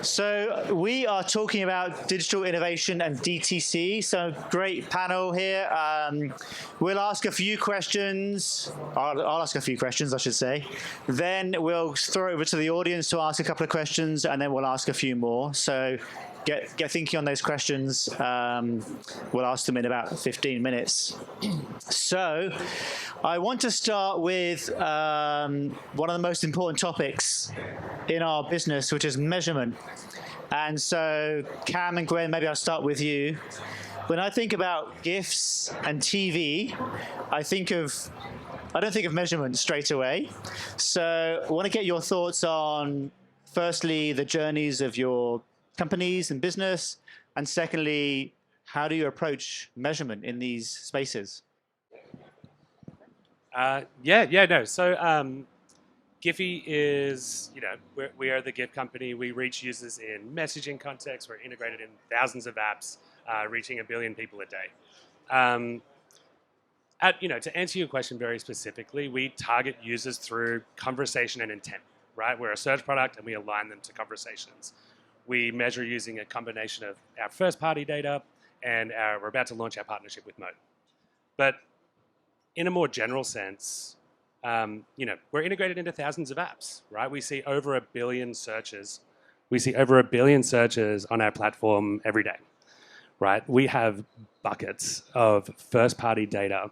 So we are talking about digital innovation and DTC. So great panel here. We'll ask a few questions. I'll ask a few questions, I should say. Then we'll throw it over to the audience to ask a couple of questions, and then we'll ask a few more. So get thinking on those questions. We'll ask them in about 15 minutes. So I want to start with one of the most important topics in our business, which is measurement. And so, Cam and Gwen, maybe I'll start with you. When I think about GIFs and TV, I don't think of measurement straight away. So I want to get your thoughts on, firstly, the journeys of your companies and business, and secondly, how do you approach measurement in these spaces? So GIPHY is, we are the GIF company. We reach users in messaging context. We're integrated in thousands of apps, reaching 1 billion people a day. To answer your question very specifically, we target users through conversation and intent, right? We're a search product and we align them to conversations. We measure using a combination of our first-party data and we're about to launch our partnership with Moat. But in a more general sense, we're integrated into thousands of apps, right? We see over 1 billion searches. We see over 1 billion searches on our platform every day, right? We have buckets of first-party data.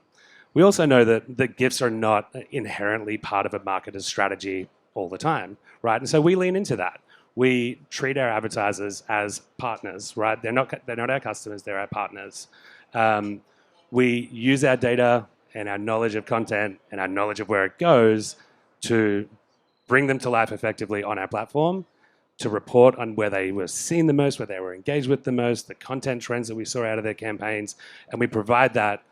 We also know that the GIFs are not inherently part of a marketer's strategy all the time, right? And so we lean into that. We treat our advertisers as partners, right? They're not our customers, they're our partners. We use our data and our knowledge of content and our knowledge of where it goes to bring them to life effectively on our platform, to report on where they were seen the most, where they were engaged with the most, the content trends that we saw out of their campaigns, and we provide that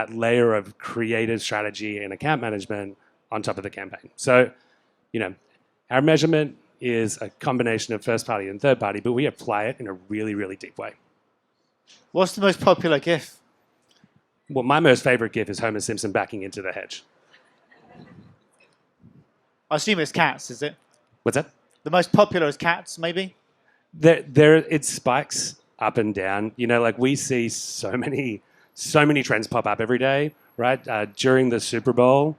layer of creative strategy and account management on top of the campaign. So, our measurement is a combination of first party and third party, but we apply it in a really, really deep way. What's the most popular GIF? Well, my most favorite GIF is Homer Simpson backing into the hedge. I assume it's cats, is it? What's that? The most popular is cats, maybe? It spikes up and down. We see so many trends pop up every day, right? During the Super Bowl,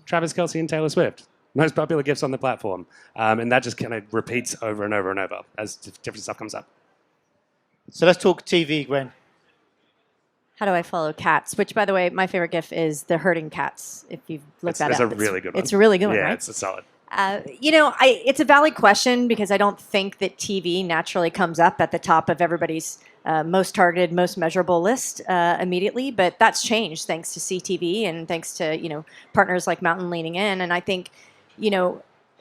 Travis Kelce and Taylor Swift, most popular GIFs on the platform. And that just kind of repeats over and over and over as different stuff comes up. So let's talk TV, Gwen. How do I follow cats? Which, by the way, my favorite GIF is the herding cats. If you've looked that up, it's a really good one. It's a really good one, right? Yeah, it's a solid. It's a valid question because I don't think that TV naturally comes up at the top of everybody's most targeted, most measurable list immediately. But that's changed thanks to CTV and thanks to partners like Mountain leaning in. And I think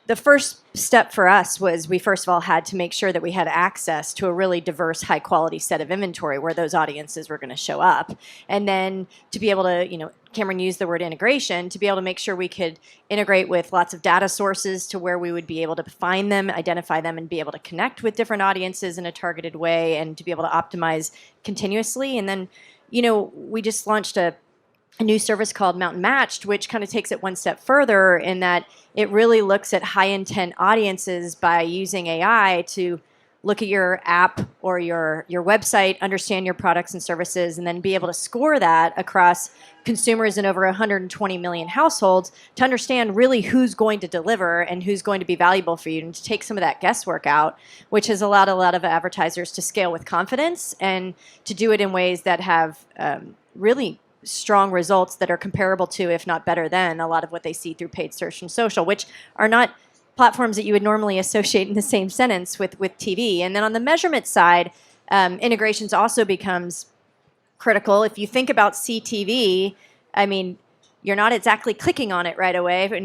the first step for us was we first of all had to make sure that we had access to a really diverse, high quality set of inventory where those audiences were going to show up. And then to be able to, Cameron used the word integration, to be able to make sure we could integrate with lots of data sources to where we would be able to find them, identify them, and be able to connect with different audiences in a targeted way and to be able to optimize continuously. And then, we just launched a new service called Mountain Matched, which kind of takes it one step further in that it really looks at high intent audiences by using AI to look at your app or your website, understand your products and services, and then be able to score that across consumers in over 120 million households to understand really who's going to deliver and who's going to be valuable for you and to take some of that guesswork out, which has allowed a lot of advertisers to scale with confidence and to do it in ways that have really strong results that are comparable to, if not better than, a lot of what they see through paid search and social, which are not platforms that you would normally associate in the same sentence with TV. And then on the measurement side, integrations also becomes critical. If you think about CTV, you're not exactly clicking on it right away. I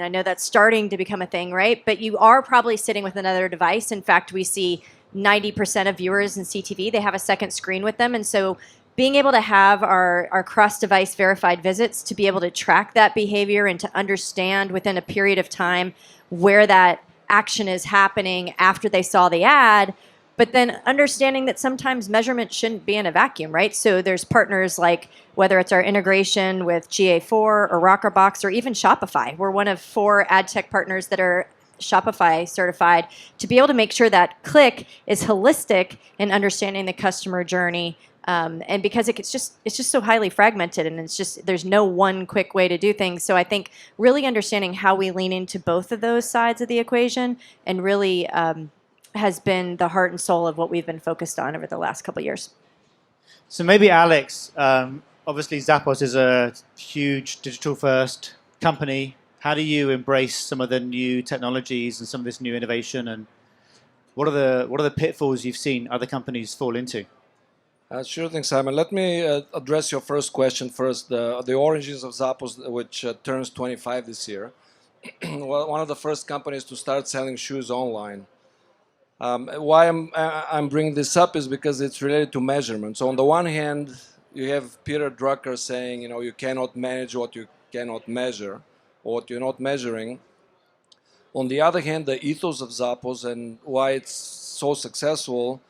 know that's starting to become a thing, right? But you are probably sitting with another device. In fact, we see 90% of viewers in CTV, they have a second screen with them. And so being able to have our cross-device verified visits to be able to track that behavior and to understand within a period of time where that action is happening after they saw the ad, but then understanding that sometimes measurement shouldn't be in a vacuum, right? So there's partners like, whether it's our integration with GA4 or Rockerbox or even Shopify. We're one of 4 ad tech partners that are Shopify certified, to be able to make sure that click is holistic in understanding the customer journey. And because it's just so highly fragmented, and there's no one quick way to do things. So I think really understanding how we lean into both of those sides of the equation, and really has been the heart and soul of what we've been focused on over the last couple of years. So maybe Alex, obviously Zappos is a huge digital-first company. How do you embrace some of the new technologies and some of this new innovation, and what are the pitfalls you've seen other companies fall into? Sure thing, Simon. Let me address your first question first. The origins of Zappos, which turns 25 this year. Well, one of the first companies to start selling shoes online. Why I'm bringing this up is because it's related to measurement. So on the one hand, you have Peter Drucker saying, you cannot manage what you cannot measure, or what you're not measuring. On the other hand, the ethos of Zappos and why it's so successful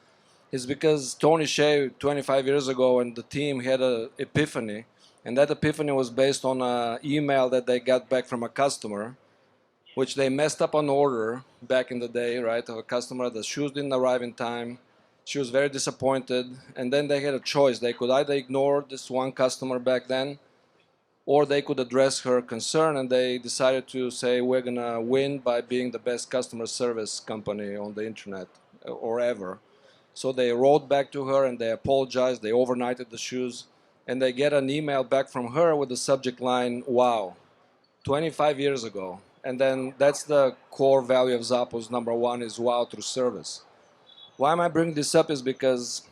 is because Tony Hsieh 25 years ago and the team had an epiphany, and that epiphany was based on an email that they got back from a customer, which they messed up an order back in the day, right, of a customer. The shoes didn't arrive in time. She was very disappointed, and then they had a choice. They could either ignore this one customer back then, or they could address her concern, and they decided to say, we're going to win by being the best customer service company on the internet or ever. So they wrote back to her and they apologized, they overnighted the shoes, and they get an email back from her with the subject line, wow, 25 years ago. And then that's the core value of Zappos. Number one is wow through service. Why am I bringing this up is because,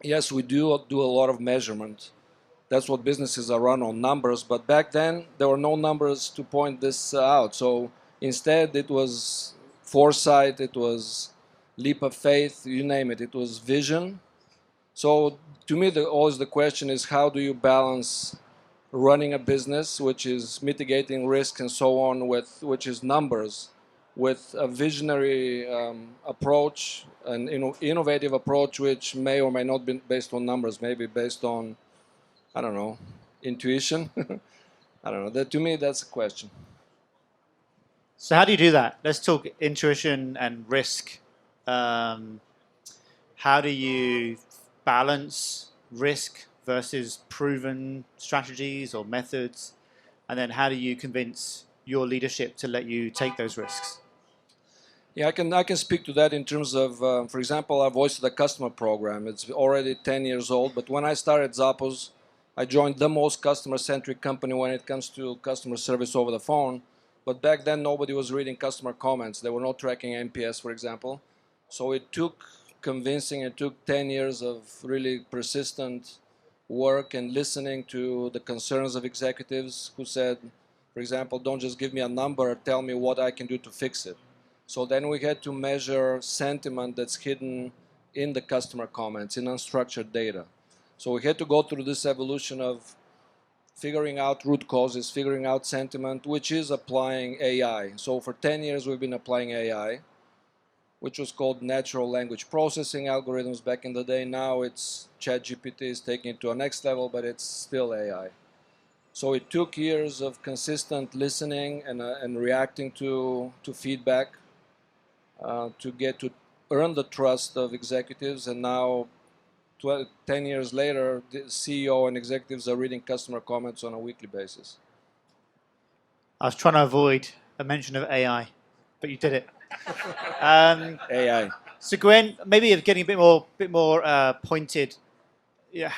yes, we do a lot of measurement. That's what businesses are run on, numbers. But back then, there were no numbers to point this out. So instead, it was foresight, it was leap of faith, you name it. It was vision. So to me, always the question is, how do you balance running a business, which is mitigating risk and so on, which is numbers, with a visionary approach, an innovative approach, which may or may not be based on numbers, maybe based on, I don't know, intuition. I don't know. To me, that's a question. So how do you do that? Let's talk intuition and risk. How do you balance risk versus proven strategies or methods? And then how do you convince your leadership to let you take those risks? Yeah, I can speak to that in terms of, for example, our Voice of the Customer program. It's already 10 years old, but when I started Zappos, I joined the most customer-centric company when it comes to customer service over the phone. But back then, nobody was reading customer comments. They were not tracking NPS, for example. So it took convincing, it took 10 years of really persistent work and listening to the concerns of executives who said, for example, don't just give me a number, tell me what I can do to fix it. So then we had to measure sentiment that's hidden in the customer comments, in unstructured data. So we had to go through this evolution of figuring out root causes, figuring out sentiment, which is applying AI. So for 10 years we've been applying AI, which was called natural language processing algorithms back in the day. Now it's ChatGPT is taking it to a next level, but it's still AI. So it took years of consistent listening and reacting to feedback to earn the trust of executives. And now, 10 years later, the CEO and executives are reading customer comments on a weekly basis. I was trying to avoid a mention of AI, but you did it. AI. So Gwen, maybe getting a bit more pointed. Yeah,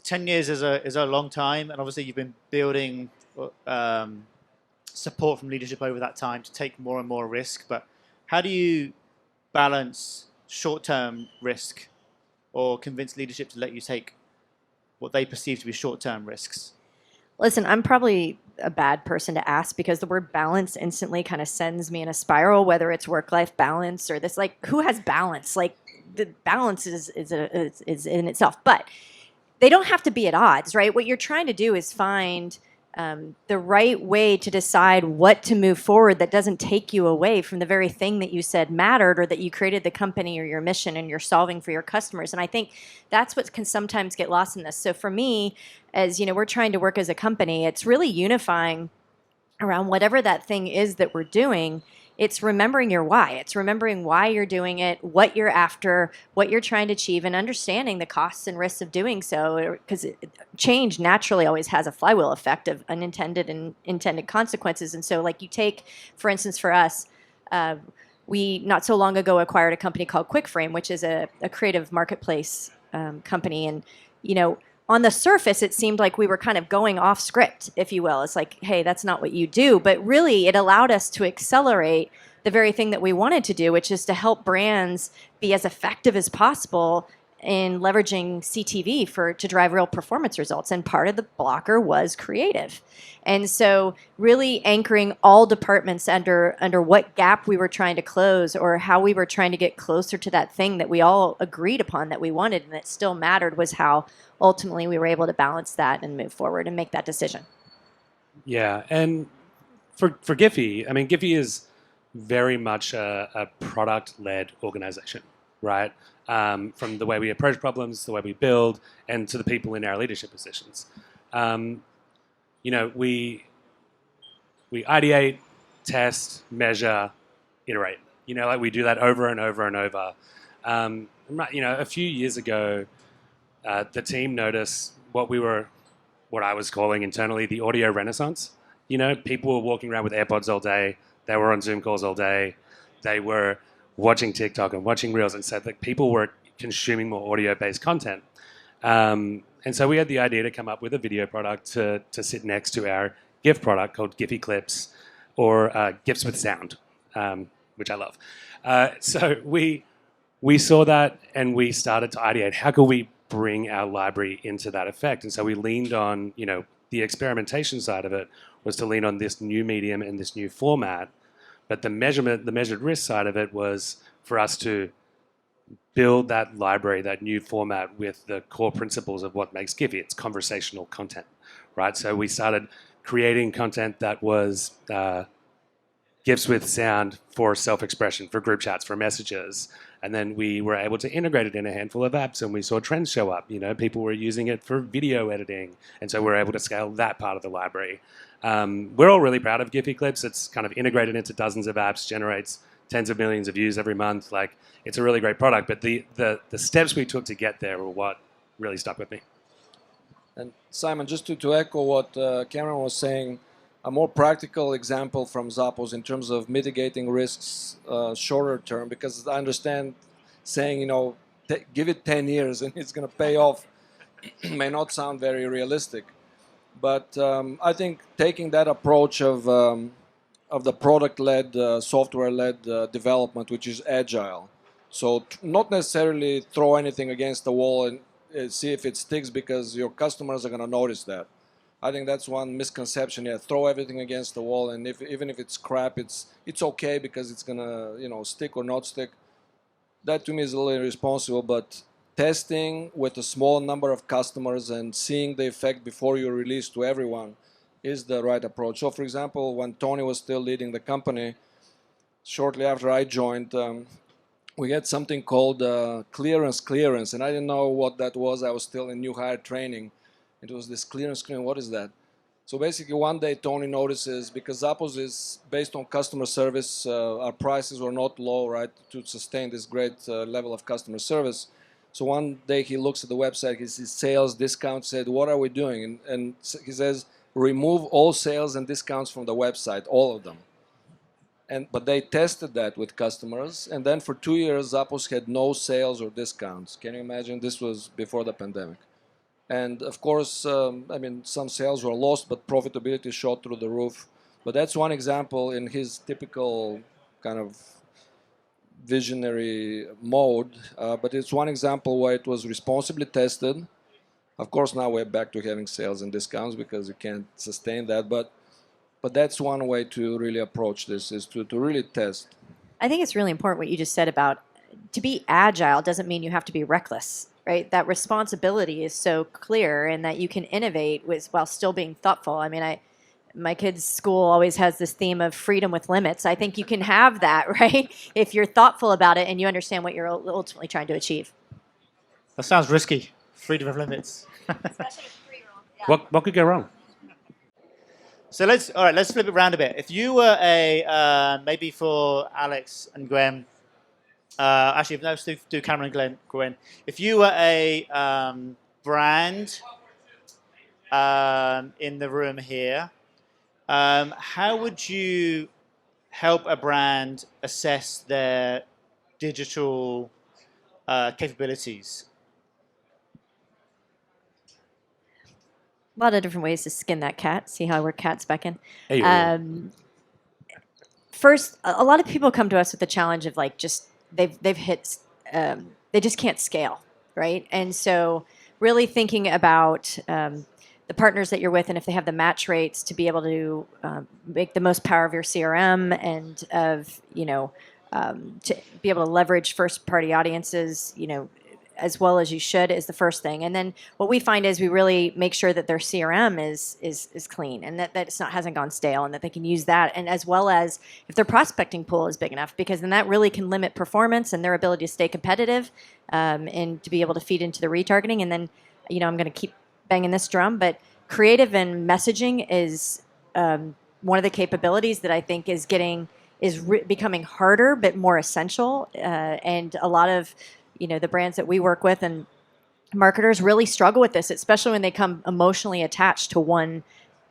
10 years is a long time, and obviously you've been building support from leadership over that time to take more and more risk. But how do you balance short-term risk or convince leadership to let you take what they perceive to be short-term risks? Listen, I'm probably a bad person to ask because the word balance instantly kind of sends me in a spiral, whether it's work-life balance or this, like, who has balance? Like, the balance is in itself. But they don't have to be at odds, right? What you're trying to do is find the right way to decide what to move forward that doesn't take you away from the very thing that you said mattered, or that you created the company or your mission and you're solving for your customers. And I think that's what can sometimes get lost in this. So for me, as you know, we're trying to work as a company, it's really unifying around whatever that thing is that we're doing it's remembering your why. It's remembering why you're doing it, what you're after, what you're trying to achieve, and understanding the costs and risks of doing so. Because change naturally always has a flywheel effect of unintended and intended consequences. And so, like you take, for instance, for us, we not so long ago acquired a company called QuickFrame, which is a creative marketplace company. And, you know, on the surface, it seemed like we were kind of going off script, if you will. It's like, hey, that's not what you do. But really, it allowed us to accelerate the very thing that we wanted to do, which is to help brands be as effective as possible in leveraging CTV to drive real performance results. And part of the blocker was creative. And so really anchoring all departments under what gap we were trying to close or how we were trying to get closer to that thing that we all agreed upon that we wanted and that still mattered was how ultimately we were able to balance that and move forward and make that decision. Yeah, and for GIPHY, I mean, GIPHY is very much a product-led organization, right? From the way we approach problems, the way we build, and to the people in our leadership positions. You know, we ideate, test, measure, iterate. You know, like we do that over and over and over. You know, a few years ago, the team noticed what I was calling internally the audio renaissance. You know, people were walking around with AirPods all day. They were on Zoom calls all day. They were watching TikTok and watching Reels, and said that people were consuming more audio-based content. And so we had the idea to come up with a video product to sit next to our GIF product called GIPHY Clips, or GIFs with sound, which I love. So we saw that and we started to ideate, how could we bring our library into that effect? And so we leaned on, you know, the experimentation side of it was to lean on this new medium and this new format. But the measured risk side of it was for us to build that library, that new format with the core principles of what makes GIPHY. It's conversational content, right? So we started creating content that was GIFs with sound for self-expression, for group chats, for messages. And then we were able to integrate it in a handful of apps, and we saw trends show up. You know, people were using it for video editing, and so we were able to scale that part of the library. We're all really proud of GIPHY Clips. It's kind of integrated into dozens of apps, generates tens of millions of views every month. Like, it's a really great product, but the steps we took to get there were what really stuck with me. And Simon, just to echo what Cameron was saying, a more practical example from Zappos in terms of mitigating risks shorter term, because I understand saying, you know, give it 10 years and it's going to pay off may not sound very realistic. But I think taking that approach of the product-led, software-led development, which is agile, so not necessarily throw anything against the wall and see if it sticks because your customers are going to notice that. I think that's one misconception. Yeah, throw everything against the wall, and even if it's crap, it's okay because it's going to, you know, stick or not stick. That to me is a little irresponsible, but testing with a small number of customers and seeing the effect before you release to everyone is the right approach. So, for example, when Tony was still leading the company, shortly after I joined, we had something called clearance, and I didn't know what that was. I was still in new hire training. It was this clearance. What is that? So basically, one day Tony notices, because Zappos is based on customer service, our prices were not low, right, to sustain this great level of customer service. So one day he looks at the website, he sees sales, discounts, said, what are we doing? And he says, remove all sales and discounts from the website, all of them. But they tested that with customers, and then for 2 years, Zappos had no sales or discounts. Can you imagine? This was before the pandemic. And of course, I mean, some sales were lost, but profitability shot through the roof. But that's one example in his typical kind of visionary mode. But it's one example where it was responsibly tested. Of course, now we're back to having sales and discounts because you can't sustain that. But that's one way to really approach this, is to really test. I think it's really important what you just said about to be agile doesn't mean you have to be reckless. Right? That responsibility is so clear, and that you can innovate while still being thoughtful. I mean, my kids' school always has this theme of freedom with limits. I think you can have that, right? If you're thoughtful about it and you understand what you're ultimately trying to achieve. That sounds risky. Freedom of limits. Especially a 3-year-old. Yeah. What could go wrong? So let's flip it around a bit. If you were maybe for Alex and Gwen, actually, no, let's do Cameron and Gwen. If you were a brand in the room here, how would you help a brand assess their digital capabilities? A lot of different ways to skin that cat. See how I work cats back in. Hey, First, a lot of people come to us with the challenge of like just they've hit they just can't scale, right? And so really thinking about the partners that you're with and if they have the match rates to be able to make the most power of your CRM and of to be able to leverage first party audiences, as well as you should is the first thing. And then what we find is we really make sure that their CRM is clean and that hasn't gone stale and that they can use that. And as well as if their prospecting pool is big enough, because then that really can limit performance and their ability to stay competitive and to be able to feed into the retargeting. And then, I'm going to keep banging this drum, but creative and messaging is one of the capabilities that I think is becoming harder, but more essential. And a lot of the brands that we work with and marketers really struggle with this, especially when they come emotionally attached to one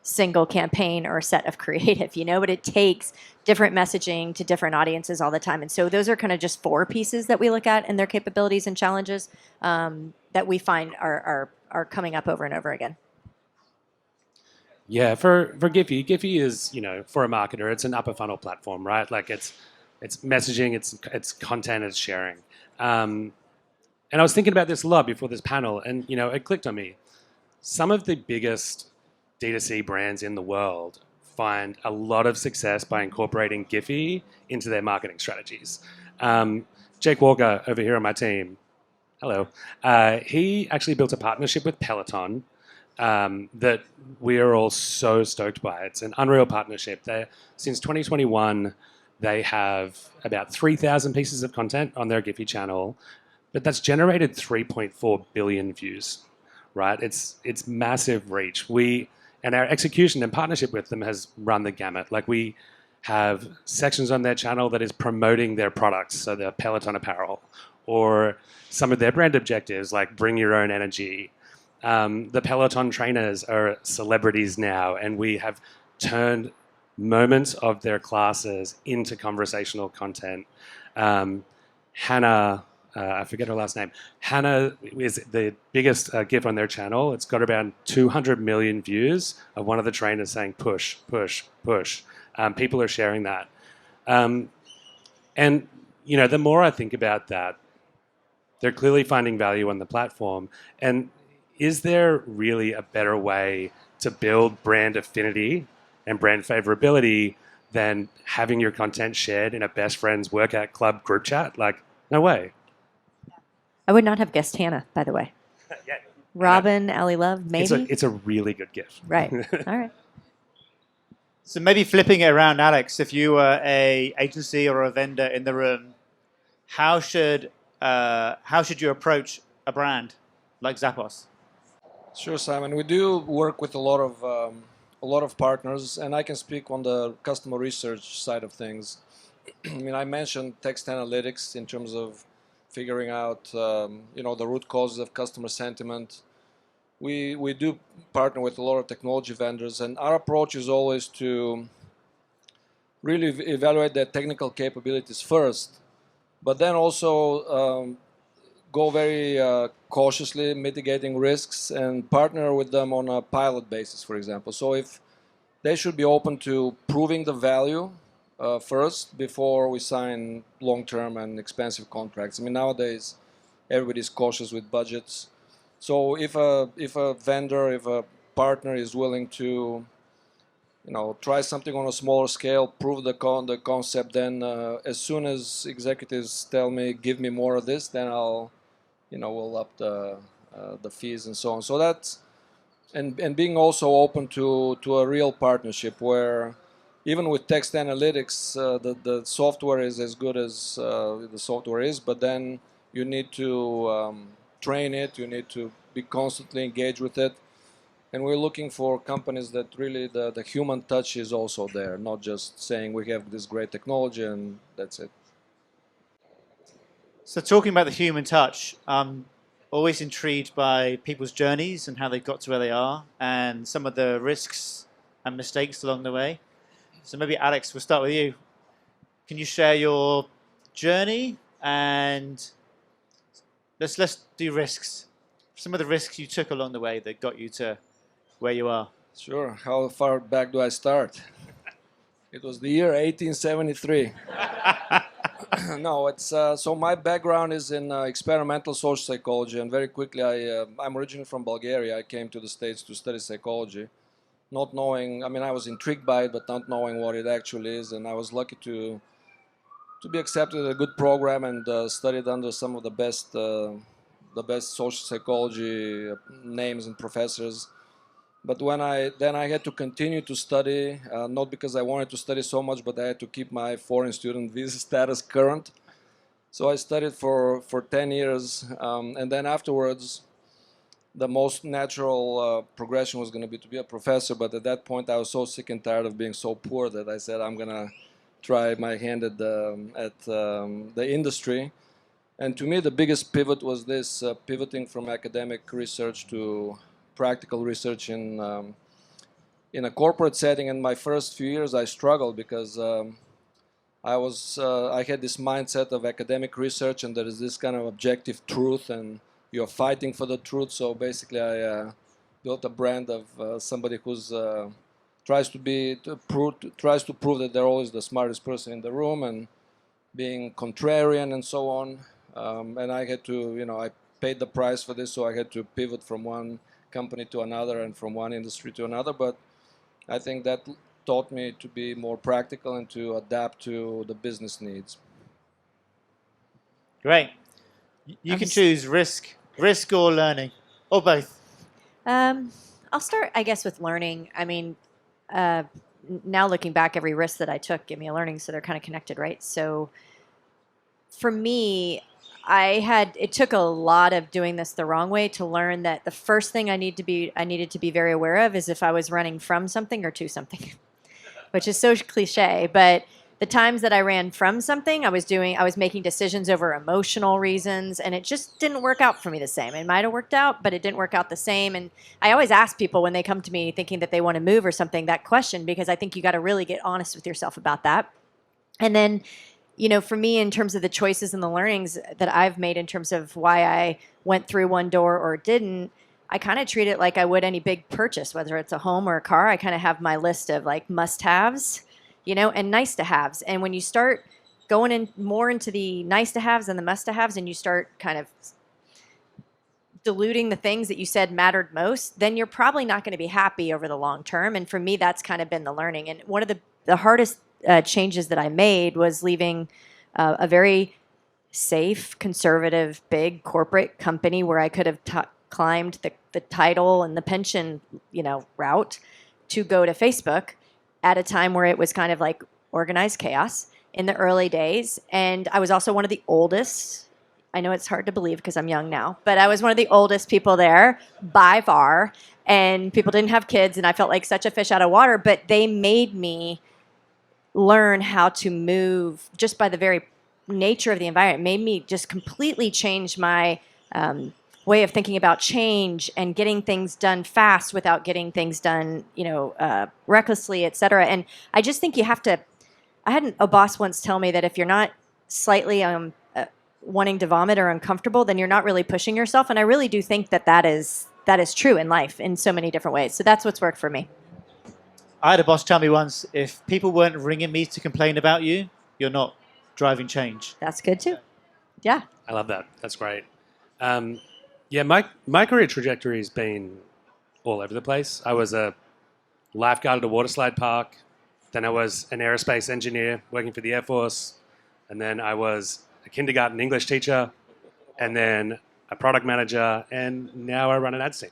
single campaign or set of creative, but it takes different messaging to different audiences all the time. And so those are kind of just 4 pieces that we look at and their capabilities and challenges that we find are coming up over and over again. Yeah, for GIPHY is, for a marketer, it's an upper funnel platform, right? Like it's messaging, it's content, it's sharing. And I was thinking about this a lot before this panel, and it clicked on me. Some of the biggest D2C brands in the world find a lot of success by incorporating GIPHY into their marketing strategies. Jake Walker over here on my team, hello. He actually built a partnership with Peloton that we are all so stoked by. It's an unreal partnership. Since 2021, they have about 3,000 pieces of content on their GIPHY channel, but that's generated 3.4 billion views, right? It's massive reach. And our execution and partnership with them has run the gamut. Like we have sections on their channel that is promoting their products, so their Peloton apparel, or some of their brand objectives, like bring your own energy. The Peloton trainers are celebrities now, and we have turned moments of their classes into conversational content. Hannah, I forget her last name. Hannah is the biggest GIF on their channel. It's got around 200 million views of one of the trainers saying push, push, push. People are sharing that. And, the more I think about that, they're clearly finding value on the platform. And is there really a better way to build brand affinity and brand favorability than having your content shared in a best friends workout club group chat? Like, no way. I would not have guessed Hannah, by the way. Yeah. Robin, Ali Love, maybe? It's a really good gift. Right. All right. So maybe flipping it around, Alex, if you were a agency or a vendor in the room, how should you approach a brand like Zappos? Sure, Simon. We do work with a lot of partners, and I can speak on the customer research side of things. I mentioned text analytics in terms of figuring out the root causes of customer sentiment. We do partner with a lot of technology vendors, and our approach is always to really evaluate their technical capabilities first, but then also go very cautiously, mitigating risks, and partner with them on a pilot basis, for example. So if they should be open to proving the value first before we sign long-term and expensive contracts. Nowadays everybody's cautious with budgets. So if a vendor, if a partner is willing to, try something on a smaller scale, prove the concept, then as soon as executives tell me, give me more of this, then we'll up the fees and so on. So that's and being also open to a real partnership where even with text analytics, the software is as good as the software is, but then you need to train it, you need to be constantly engaged with it. And we're looking for companies that really the human touch is also there, not just saying we have this great technology and that's it. So talking about the human touch, I'm always intrigued by people's journeys and how they got to where they are and some of the risks and mistakes along the way. So maybe Alex, we'll start with you. Can you share your journey and let's do risks. Some of the risks you took along the way that got you to where you are. Sure. How far back do I start? It was the year 1873. No, it's so my background is in experimental social psychology, and very quickly I'm originally from Bulgaria. I came to the States to study psychology, not knowing. I mean, I was intrigued by it, but not knowing what it actually is. And I was lucky to be accepted at a good program and studied under some of the best social psychology names and professors. But when I had to continue to study, not because I wanted to study so much, but I had to keep my foreign student visa status current. So I studied for 10 years, and then afterwards, the most natural progression was going to be a professor. But at that point, I was so sick and tired of being so poor that I said I'm going to try my hand at the industry. And to me, the biggest pivot was this pivoting from academic research to practical research in a corporate setting. In my first few years, I struggled because I had this mindset of academic research, and there is this kind of objective truth, and you're fighting for the truth. So basically, I built a brand of somebody who's tries to prove that they're always the smartest person in the room, and being contrarian and so on. And I had to, I paid the price for this, so I had to pivot from one company to another and from one industry to another. But I think that taught me to be more practical and to adapt to the business needs. Great. You can choose risk or learning, or both. I'll start, I guess, with learning. I mean, now looking back, every risk that I took gave me a learning, so they're kind of connected, right? So for me, it took a lot of doing this the wrong way to learn that the first thing I needed to be very aware of is if I was running from something or to something, which is so cliche. But the times that I ran from something, I was making decisions over emotional reasons, and it just didn't work out for me the same. It might have worked out, but it didn't work out the same. And I always ask people when they come to me thinking that they want to move or something, that question, because I think you got to really get honest with yourself about that. And then, for me, in terms of the choices and the learnings that I've made in terms of why I went through one door or didn't, I kind of treat it like I would any big purchase, whether it's a home or a car. I kind of have my list of like must-haves, and nice-to-haves. And when you start going in more into the nice-to-haves and the must-to-haves, and you start kind of diluting the things that you said mattered most, then you're probably not going to be happy over the long term. And for me, that's kind of been the learning. And one of the hardest changes that I made was leaving a very safe, conservative, big corporate company where I could have climbed the title and the pension, route to go to Facebook at a time where it was kind of like organized chaos in the early days. And I was also one of the oldest. I know it's hard to believe because I'm young now, but I was one of the oldest people there by far. And people didn't have kids, and I felt like such a fish out of water, but they made me learn how to move just by the very nature of the environment. It made me just completely change my way of thinking about change and getting things done fast without getting things done, recklessly, et cetera. And I just think you have to. I had a boss once tell me that if you're not slightly wanting to vomit or uncomfortable, then you're not really pushing yourself. And I really do think that is true in life in so many different ways. So that's what's worked for me. I had a boss tell me once, if people weren't ringing me to complain about you, you're not driving change. That's good too. Yeah. I love that. That's great. My career trajectory has been all over the place. I was a lifeguard at a water slide park. Then I was an aerospace engineer working for the Air Force. And then I was a kindergarten English teacher. And then a product manager. And now I run an ads team.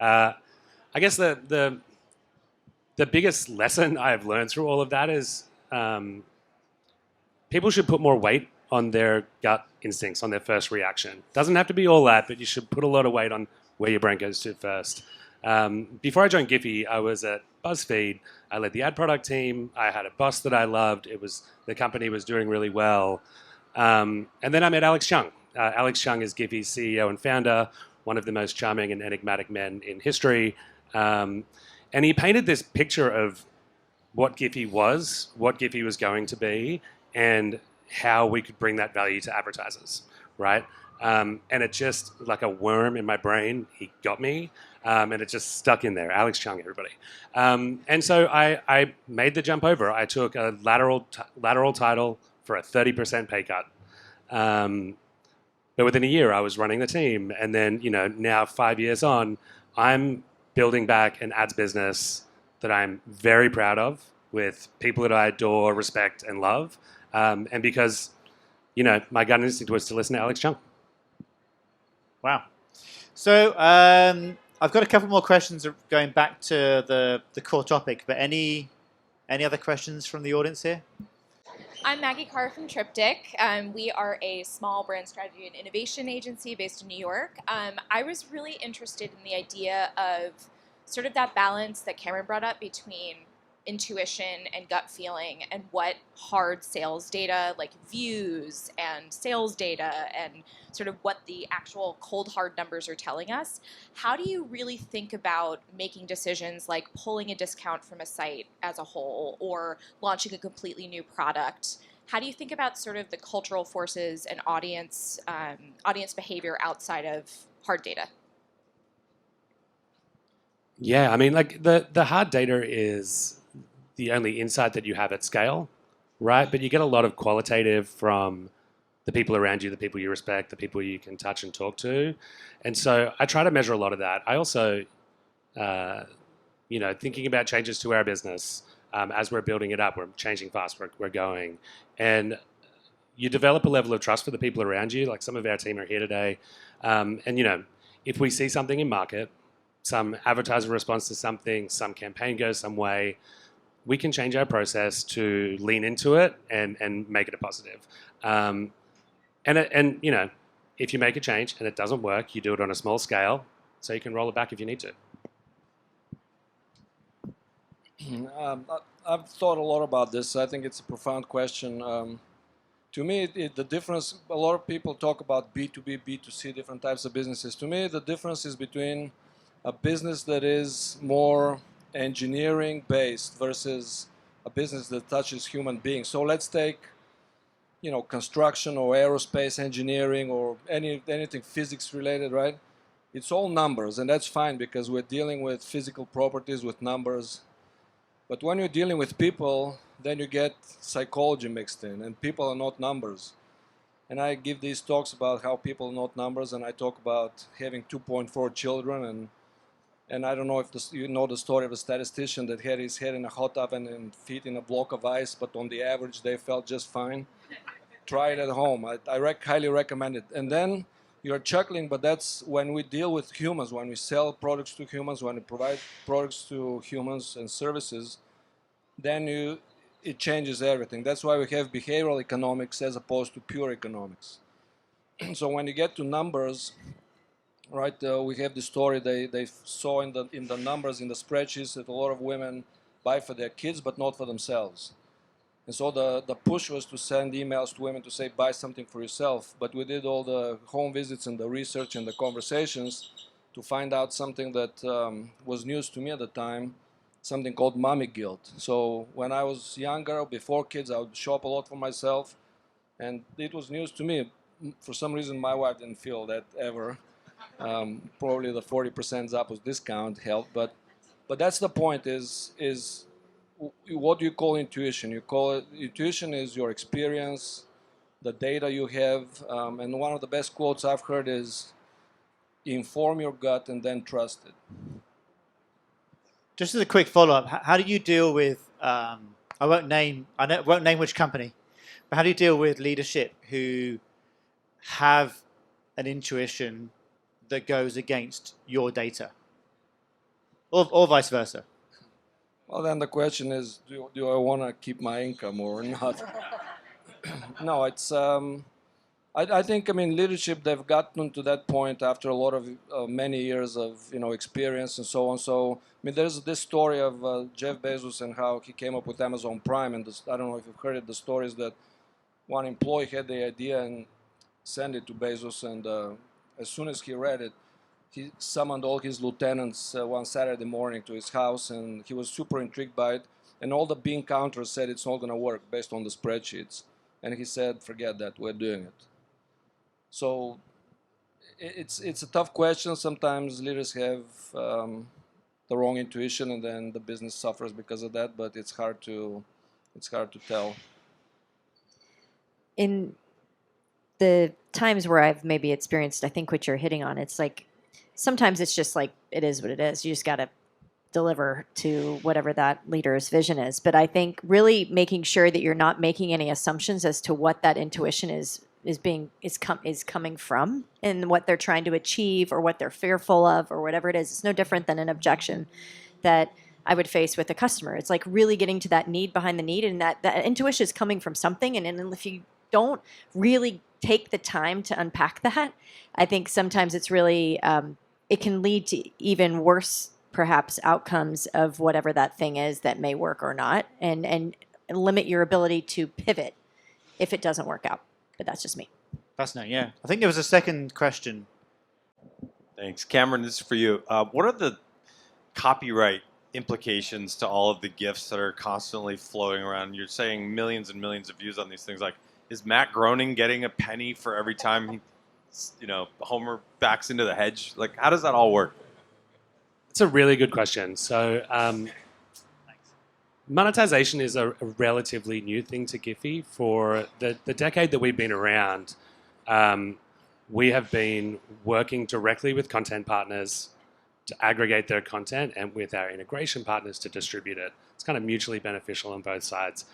I guess the biggest lesson I've learned through all of that is people should put more weight on their gut instincts, on their first reaction. Doesn't have to be all that, but you should put a lot of weight on where your brain goes to first. Before I joined GIPHY, I was at BuzzFeed. I led the ad product team. I had a boss that I loved. The company was doing really well. And then I met Alex Chung. Alex Chung is GIPHY's CEO and founder, one of the most charming and enigmatic men in history. And he painted this picture of what GIPHY was, what GIPHY was going to be, and how we could bring that value to advertisers, right? And it just, like a worm in my brain, he got me, and it just stuck in there. Alex Chung, everybody. And so I made the jump over. I took a lateral title for a 30% pay cut. But within a year, I was running the team. And then, now 5 years on, I'm building back an ads business that I'm very proud of, with people that I adore, respect, and love. And because, my gut instinct was to listen to Alex Chung. Wow. So I've got a couple more questions going back to the core topic, but any other questions from the audience here? I'm Maggie Carr from Triptych. We are a small brand strategy and innovation agency based in New York. I was really interested in the idea of sort of that balance that Cameron brought up between intuition and gut feeling, and what hard sales data like views and sales data and sort of what the actual cold hard numbers are telling us. How do you really think about making decisions like pulling a discount from a site as a whole or launching a completely new product? How do you think about sort of the cultural forces and audience behavior outside of hard data? Yeah, I mean, like the hard data is the only insight that you have at scale, right? But you get a lot of qualitative from the people around you, the people you respect, the people you can touch and talk to. And so I try to measure a lot of that. I also, thinking about changes to our business, as we're building it up, we're changing fast, we're going. And you develop a level of trust for the people around you. Like some of our team are here today. If we see something in market, some advertiser response to something, some campaign goes some way, we can change our process to lean into it and make it a positive. If you make a change and it doesn't work, you do it on a small scale so you can roll it back if you need to. I've thought a lot about this. I think it's a profound question. To me, the difference, a lot of people talk about B2B, B2C, different types of businesses. To me, the difference is between a business that is more engineering based versus a business that touches human beings. So let's take, construction or aerospace engineering or anything physics related, right? It's all numbers, and that's fine because we're dealing with physical properties with numbers. But when you're dealing with people, then you get psychology mixed in, and people are not numbers. And I give these talks about how people are not numbers, and I talk about having 2.4 children, and I don't know if you know the story of a statistician that had his head in a hot oven and feet in a block of ice, but on the average they felt just fine. Try it at home. I highly recommend it. And then you're chuckling, but that's when we deal with humans, when we sell products to humans, when we provide products to humans and services, then it changes everything. That's why we have behavioral economics as opposed to pure economics. So when you get to numbers, right, we have the story they saw in the numbers in the spreadsheets that a lot of women buy for their kids but not for themselves. And so the push was to send emails to women to say buy something for yourself. But we did all the home visits and the research and the conversations to find out something that was news to me at the time, something called mommy guilt. So when I was younger, before kids, I would shop a lot for myself, and it was news to me. For some reason, my wife didn't feel that ever. Probably the 40% Zappos discount helped, but that's the point. Is what do you call intuition? You call it intuition is your experience, the data you have, and one of the best quotes I've heard is, "Inform your gut and then trust it." Just as a quick follow-up, how do you deal with? I won't name which company, but how do you deal with leadership who have an intuition that goes against your data, or vice versa? Well, then the question is, do I want to keep my income or not? No, it's I think, I mean, leadership, they've gotten to that point after a lot of many years of, experience and so on. So, I mean, there's this story of Jeff Bezos and how he came up with Amazon Prime. And I don't know if you've heard it, the story is that one employee had the idea and sent it to Bezos. And as soon as he read it, he summoned all his lieutenants one Saturday morning to his house. And he was super intrigued by it. And all the bean counters said it's not going to work based on the spreadsheets. And he said, forget that, we're doing it. So it's a tough question. Sometimes leaders have the wrong intuition, and then the business suffers because of that. But it's hard to tell. In the times where I've maybe experienced, I think what you're hitting on, it's like sometimes it's just like it is what it is. You just got to deliver to whatever that leader's vision is. But I think really making sure that you're not making any assumptions as to what that intuition is coming from and what they're trying to achieve or what they're fearful of or whatever it is. It's no different than an objection that I would face with a customer. It's like really getting to that need behind the need, and that intuition is coming from something. And if you don't really take the time to unpack that, I think sometimes it's really it can lead to even worse perhaps outcomes of whatever that thing is that may work or not, and limit your ability to pivot if it doesn't work out. But that's just me. Fascinating, yeah. I think there was a second question. Thanks. Cameron, this is for you. What are the copyright implications to all of the GIFs that are constantly flowing around? You're saying millions and millions of views on these things. Like, is Matt Groening getting a penny for every time he, Homer backs into the hedge? Like, how does that all work? It's a really good question. So monetization is a relatively new thing to GIPHY. For the decade that we've been around, we have been working directly with content partners to aggregate their content and with our integration partners to distribute it. It's kind of mutually beneficial on both sides.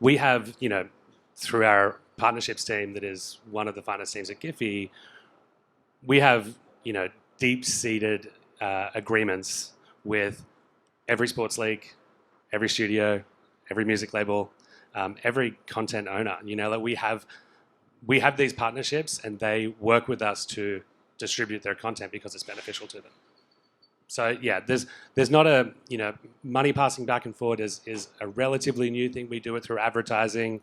We have, through our partnerships team that is one of the finest teams at GIPHY, we have, deep-seated agreements with every sports league, every studio, every music label, every content owner. That we have these partnerships, and they work with us to distribute their content because it's beneficial to them. So yeah, there's not a money passing back and forward is a relatively new thing. We do it through advertising.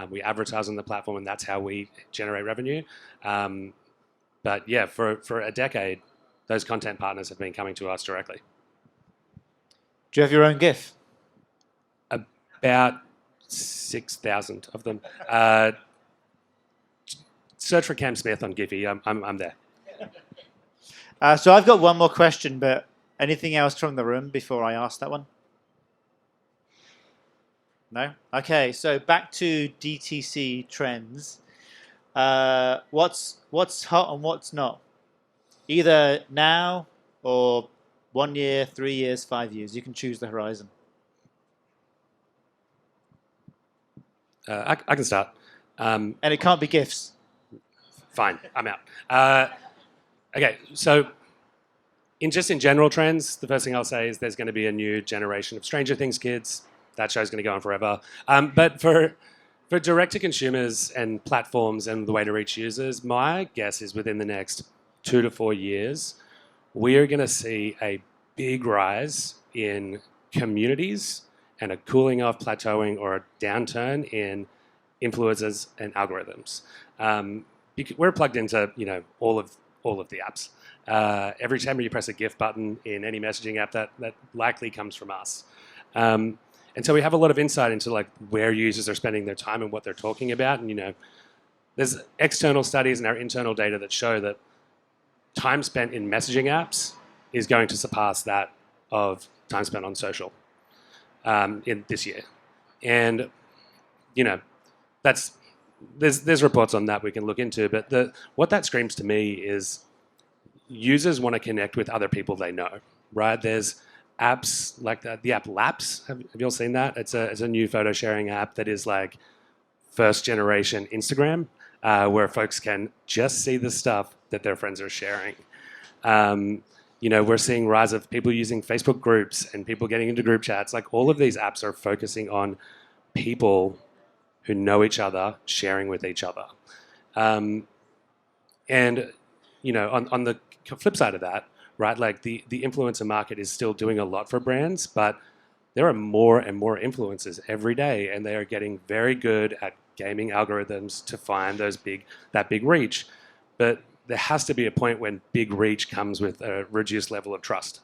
We advertise on the platform, and that's how we generate revenue. But yeah, for a decade, those content partners have been coming to us directly. Do you have your own GIF? About 6,000 of them. Search for Cam Smith on GIPHY. I'm there. So I've got one more question, but anything else from the room before I ask that one? No? Okay, so back to DTC trends. What's hot and what's not? Either now or 1 year, 3 years, 5 years. You can choose the horizon. I can start. And it can't be GIFs. Fine, I'm out. Okay, so in general trends, the first thing I'll say is there's going to be a new generation of Stranger Things kids. That show's going to go on forever. But for direct-to-consumers and platforms and the way to reach users, my guess is within the next 2 to 4 years, we are going to see a big rise in communities and a cooling off, plateauing, or a downturn in influencers and algorithms. We're plugged into all of the apps. Every time you press a GIF button in any messaging app, that likely comes from us. And so we have a lot of insight into where users are spending their time and what they're talking about. And there's external studies and our internal data that show that time spent in messaging apps is going to surpass that of time spent on social in this year. And there's reports on that we can look into, but what that screams to me is users want to connect with other people they know, right? There's apps like the app Laps. Have you all seen that? It's a new photo sharing app that is like first generation Instagram, where folks can just see the stuff that their friends are sharing. We're seeing rise of people using Facebook groups and people getting into group chats. Like all of these apps are focusing on people who know each other, sharing with each other. And on the flip side of that, right, like the influencer market is still doing a lot for brands, but there are more and more influencers every day, and they are getting very good at gaming algorithms to find that big reach. But there has to be a point when big reach comes with a reduced level of trust,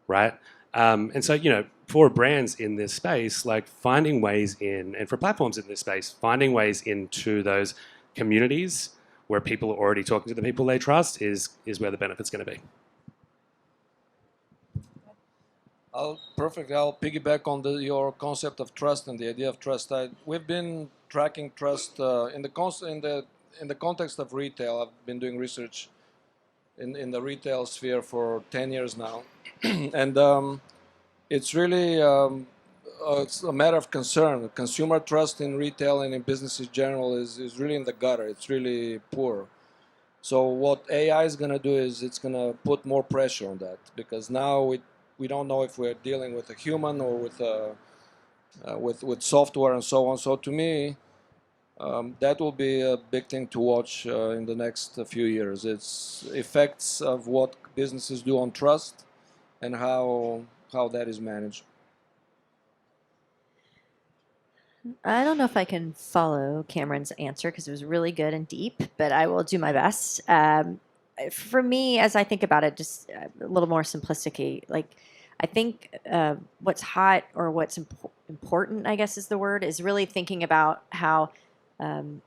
right? And so, for brands in this space, like finding ways in, and for platforms in this space, finding ways into those communities where people are already talking to the people they trust is where the benefit's going to be. Perfect. I'll piggyback on your concept of trust and the idea of trust. We've been tracking trust in the context of retail. I've been doing research in the retail sphere for 10 years now, and it's really it's a matter of concern. Consumer trust in retail and in business in general is really in the gutter. It's really poor. So what AI is going to do is it's going to put more pressure on that, because now we don't know if we're dealing with a human or with software and so on. So to me, that will be a big thing to watch in the next few years. It's effects of what businesses do on trust and how that is managed. I don't know if I can follow Cameron's answer because it was really good and deep, but I will do my best. For me, as I think about it, just a little more simplistically, like I think what's hot or what's important, I guess is the word, is really thinking about how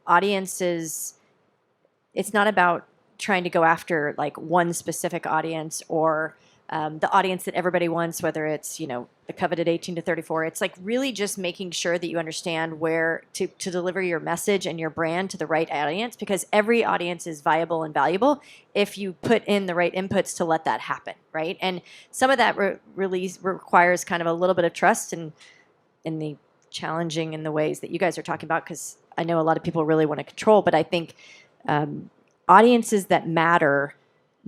audiences, it's not about trying to go after like one specific audience or the audience that everybody wants, whether it's, the coveted 18 to 34. It's like really just making sure that you understand where to deliver your message and your brand to the right audience, because every audience is viable and valuable if you put in the right inputs to let that happen, right? And some of that release requires kind of a little bit of trust in the challenging in the ways that you guys are talking about, because I know a lot of people really want to control, but I think audiences that matter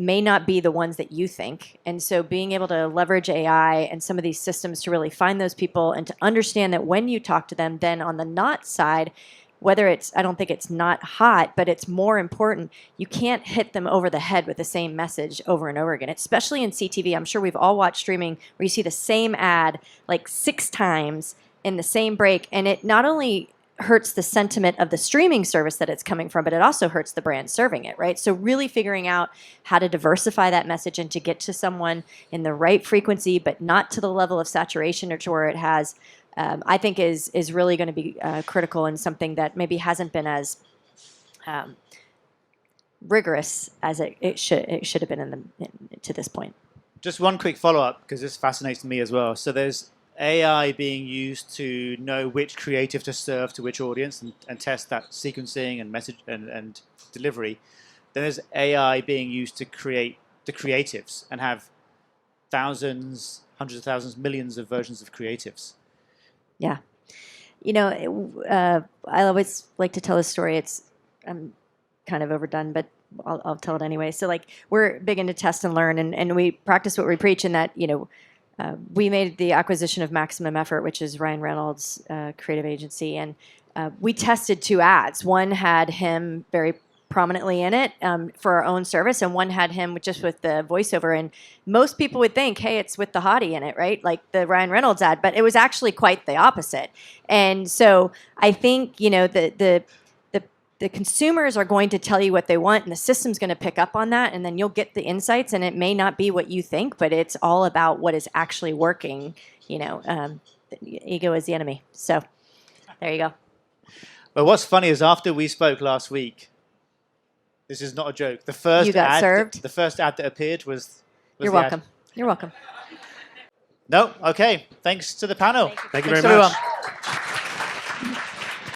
may not be the ones that you think. And so being able to leverage AI and some of these systems to really find those people and to understand that when you talk to them, then on the not side, whether it's, I don't think it's not hot, but it's more important, you can't hit them over the head with the same message over and over again, especially in CTV. I'm sure we've all watched streaming where you see the same ad like 6 times in the same break, and it not only hurts the sentiment of the streaming service that it's coming from, but it also hurts the brand serving it, right? So really figuring out how to diversify that message and to get to someone in the right frequency, but not to the level of saturation or to where it has, I think is really going to be critical, and something that maybe hasn't been as rigorous as it should have been to this point. Just one quick follow-up, because this fascinates me as well. So there's AI being used to know which creative to serve to which audience and test that sequencing and message and delivery. Then there's AI being used to create the creatives and have thousands, hundreds of thousands, millions of versions of creatives. Yeah. I always like to tell this story. I'm kind of overdone, but I'll tell it anyway. So like we're big into test and learn, and we practice what we preach, in that, we made the acquisition of Maximum Effort, which is Ryan Reynolds' creative agency, and we tested 2 ads. One had him very prominently in it for our own service, and one had him just with the voiceover. And most people would think, hey, it's with the hottie in it, right? Like the Ryan Reynolds ad, but it was actually quite the opposite. And so I think, the consumers are going to tell you what they want, and the system's going to pick up on that, and then you'll get the insights, and it may not be what you think, but it's all about what is actually working. Ego is the enemy. So there you go. Well, what's funny is after we spoke last week, this is not a joke, the first You got served? The first ad that appeared was You're welcome. You're welcome. No? Okay. Thanks to the panel. Thank you very Thanks, much. everyone.